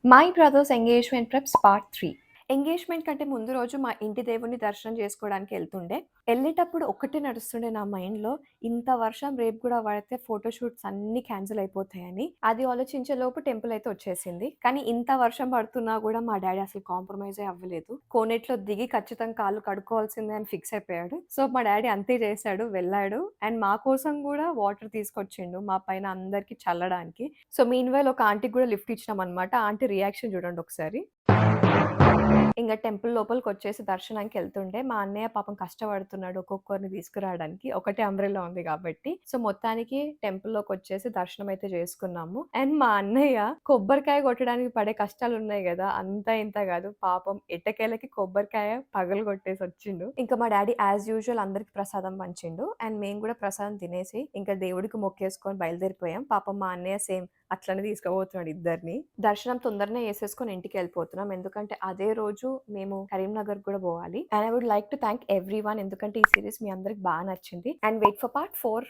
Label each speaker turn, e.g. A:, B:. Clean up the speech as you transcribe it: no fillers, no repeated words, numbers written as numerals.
A: My brothers engagement preps part 3. Engagement కంటే ముందు రోజు మా ఇంటి దేవుడిని దర్శనం చేసుకోవడానికి ఎళ్తుండే. ఎళ్ళేటప్పుడు ఒక్కటే నడుస్తుండే నా మైండ్‌లో, ఇంత వర్షం రేపు గూడా పడితే ఫోటోషూట్స్ అన్నీ క్యాన్సిల్ అయిపోతాయని. అది ఆలోచించే లోపు టెంపుల్ అయితే వచ్చేసింది. కానీ ఇంత వర్షం పడుతున్నా గూడా మా డ్యాడీ అసలు కాంప్రమైజే అవ్వలేదు. కోనేట్లో దిగి ఖచ్చితంగా కాళ్ళు కడుక్కోవాల్సిందే అని ఫిక్స్ అయిపోయాడు. సో, మా డ్యాడీ అంతే చేశాడు. వెళ్ళాడు. అండ్ మా కోసం గూడా వాటర్ తీసుకొచ్చిండు. మా పైన అందరికి చల్లడానికి. సో, మీన్‌వైల్ ఒక ఆంటీకి గూడా లిఫ్ట్ ఇచ్చినామనమాట. ఆంటీ రియాక్షన్ చూడండొకసారి. ఇంగ టెంపుల్ లోపలికొచ్చేసి దర్శనానికెళ్తుంటే, మా అన్నయ్య పాపం కష్టపడుతున్నాడు ఒక్కొక్కరిని తీసుకురావడానికి. ఒకటే అంబ్రెల్లా ఉంది గాబట్టి. సో, మొత్తానికి టెంపుల్‌లోకొచ్చేసి దర్శనమైతే జేసుకున్నాము. అండ్ మా అన్నయ్య కొబ్బరికాయ కొట్టడానికి పడే కష్టాలున్నాయి గదా! అంతా ఇంత గాదు. పాపం ఎట్టకేలకి కొబ్బరికాయ పగలగొట్టేసొచ్చిండు. ఇంకా మా డ్యాడీ యాజ్ యూజువల్ అందరికి ప్రసాదం పంచిండు. అండ్ మేము గూడా ప్రసాదం తినేసి, ఇంకా దేవుడికి మొక్కేసుకొని బయలుదేరిపోయాం. పాపం మా అన్నయ్య సేమ్ అట్లనే తీసుకపోతున్నాడు ఇద్దరిని. దర్శనం తొందరనే చేసేసుకొని ఇంటికెళ్ళిపోతున్నాం. ఎందుకంటే అదే రోజు మేము కరీంనగర్ కూడా పోవాలి. And I would like to thank everyone ఎందుకంటే ఈ సీరీస్ మీ అందరికి నచ్చింది. And wait for part 4.